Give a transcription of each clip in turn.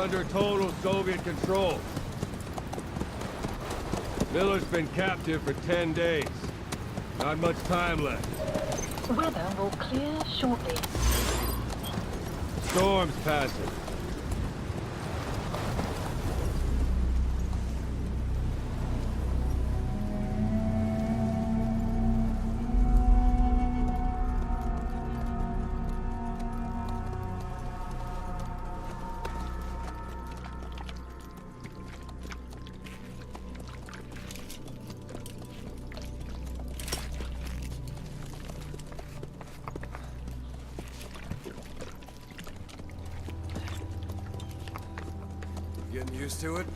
under total Soviet control. Miller's been captive for 10 days. Not much time left. Weather will clear shortly. Storm's passing. Getting used to it?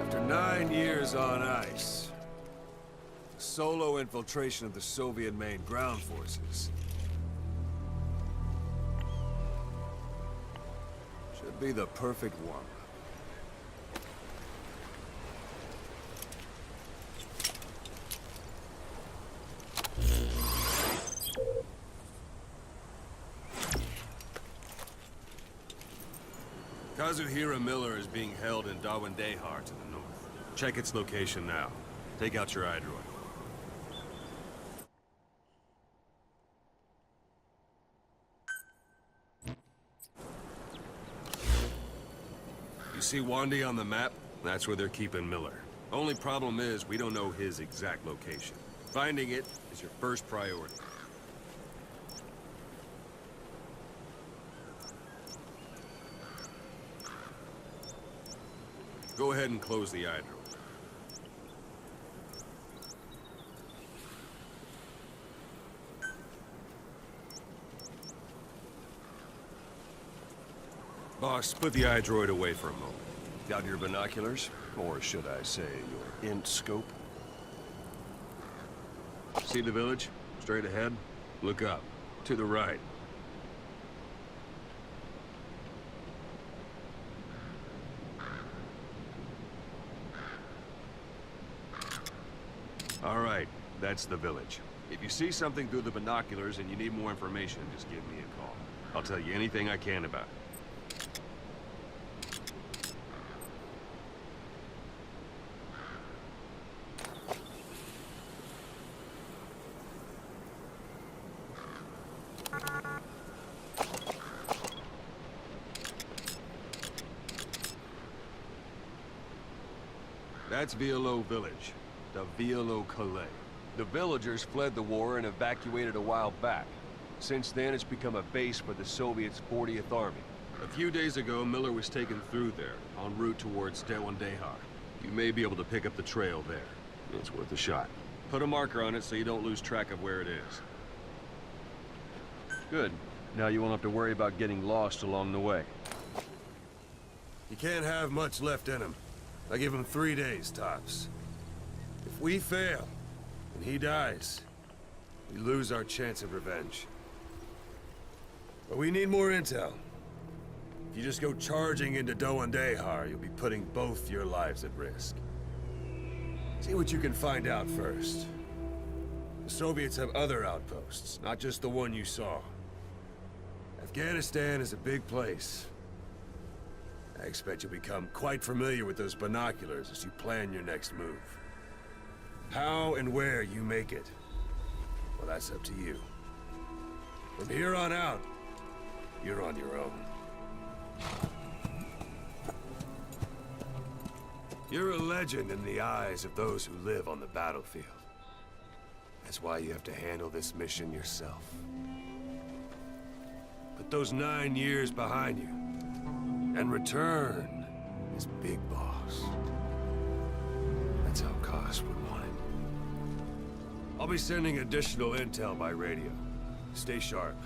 After 9 years on ice, solo infiltration of the Soviet main ground forces should be the perfect warm-up. Kazuhira Miller is being held in Dawandehar to the north. Check its location now. Take out your eye droid. You see Wandy on the map? That's where they're keeping Miller. Only problem is, we don't know his exact location. Finding it is your first priority. Go ahead and close the eye droid. Boss, put the eye droid away for a moment. Got your binoculars? Or should I say, your int scope? See the village? Straight ahead? Look up. To the right. All right, that's the village. If you see something through the binoculars and you need more information, just give me a call. I'll tell you anything I can about it. That's Violo Village, the Violo Calais. The villagers fled the war and evacuated a while back. Since then, it's become a base for the Soviets' 40th Army. A few days ago, Miller was taken through there, en route towards Dawandehar. You may be able to pick up the trail there. It's worth a shot. Put a marker on it so you don't lose track of where it is. Good. Now you won't have to worry about getting lost along the way. He can't have much left in him. I give him 3 days, tops. If we fail, and he dies, we lose our chance of revenge. But we need more intel. If you just go charging into Dawandehar, you'll be putting both your lives at risk. See what you can find out first. The Soviets have other outposts, not just the one you saw. Afghanistan is a big place. I expect you'll become quite familiar with those binoculars as you plan your next move. How and where you make it, well, that's up to you. From here on out, you're on your own. You're a legend in the eyes of those who live on the battlefield. That's why you have to handle this mission yourself. Put those 9 years behind you, and return as Big Boss. That's how Koss would want it. I'll be sending additional intel by radio. Stay sharp.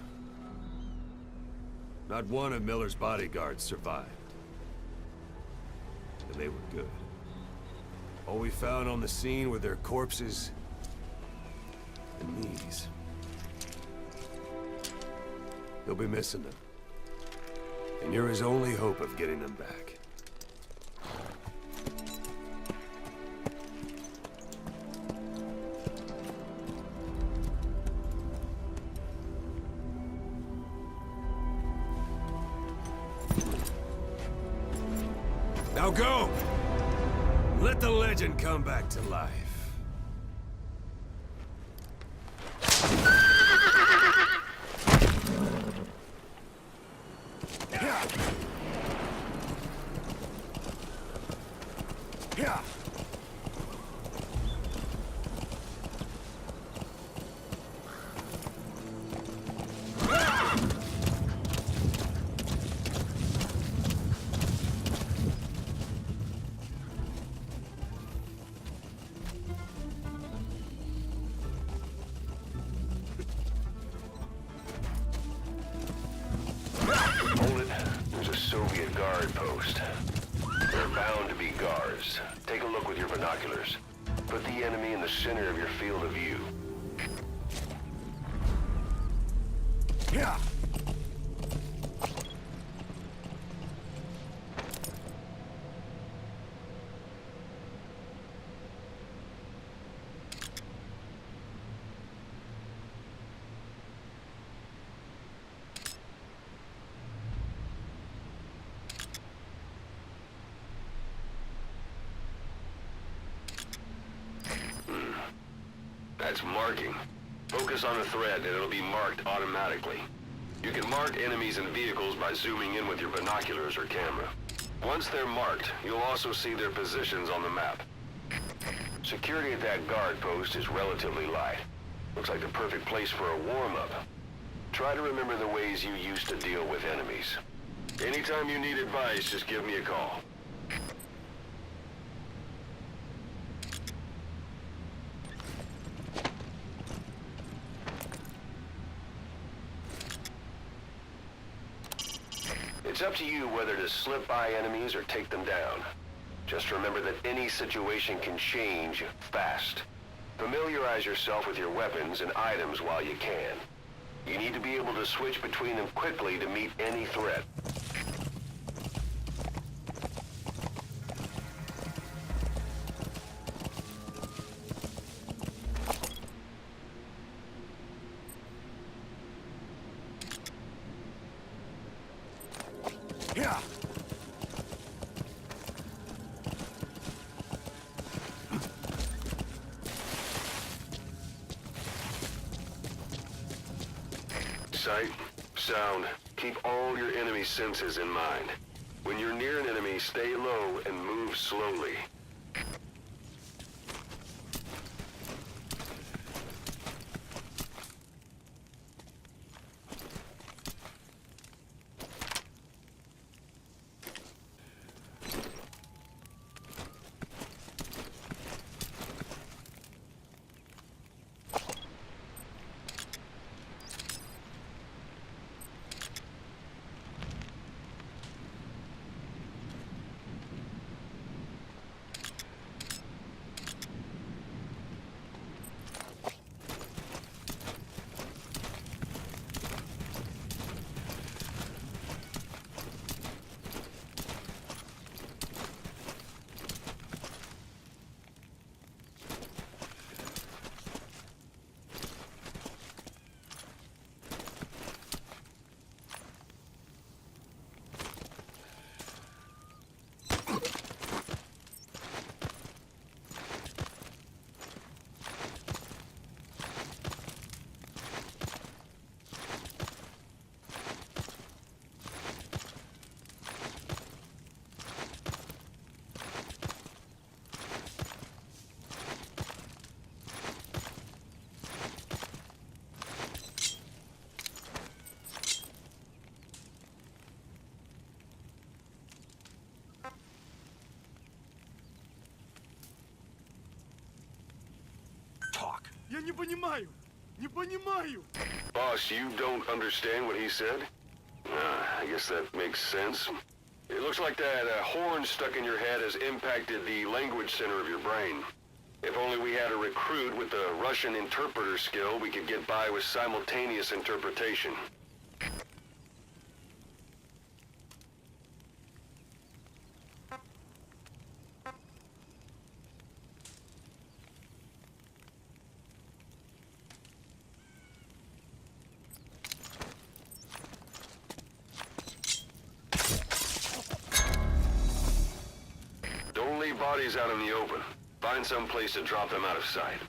Not one of Miller's bodyguards survived. And they were good. All we found on the scene were their corpses and these. He'll be missing them. And you're his only hope of getting them back. Now go! Let the legend come back to life. Hold it. There's a Soviet guard post. They're bound to be guards. Take a look with your binoculars. Put the enemy in the center of your field of view. Yeah. That's marking. Focus on a thread and it'll be marked automatically. You can mark enemies and vehicles by zooming in with your binoculars or camera. Once they're marked, you'll also see their positions on the map. Security at that guard post is relatively light. Looks like the perfect place for a warm-up. Try to remember the ways you used to deal with enemies. Anytime you need advice, just give me a call. It's up to you whether to slip by enemies or take them down. Just remember that any situation can change fast. Familiarize yourself with your weapons and items while you can. You need to be able to switch between them quickly to meet any threat. Yeah. Sight, sound, keep all your enemy senses in mind. When you're near an enemy, stay low and move slowly. Я не понимаю! Не понимаю! Boss, you don't understand what he said? I guess that makes sense. It looks like that horn stuck in your head has impacted the language center of your brain. If only we had a recruit with the Russian interpreter skill, we could get by with simultaneous interpretation. bodies out in the open. Find some place to drop them out of sight.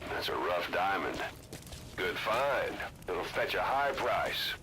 That's a rough diamond. Good find. It'll fetch a high price.